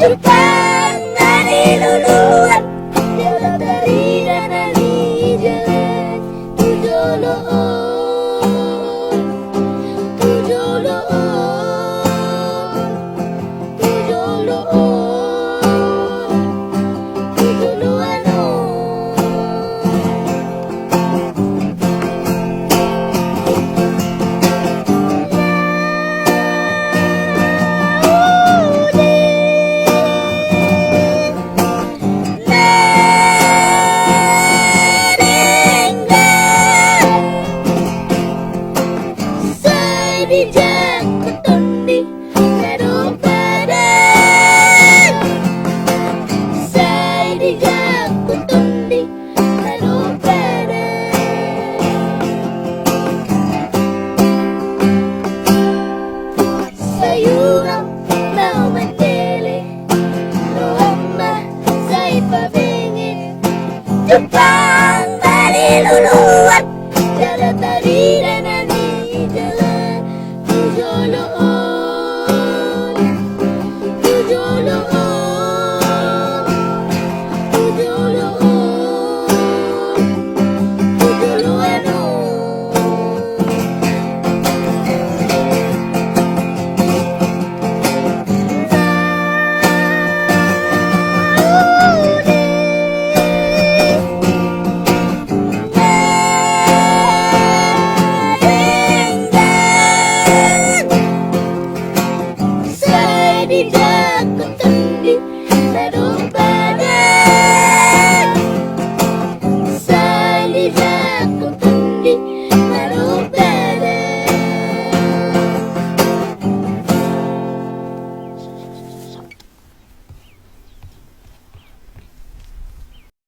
Jepang dari luluan jalan dari dan dari jalan tujoloon Dijak kutundi karo badan Saya dijak kutundi karo badan Sayurang mau mendele Rohamba saya pabengin Jepang bali luluan jalan tadi dan nanti jalan Dijak kutundi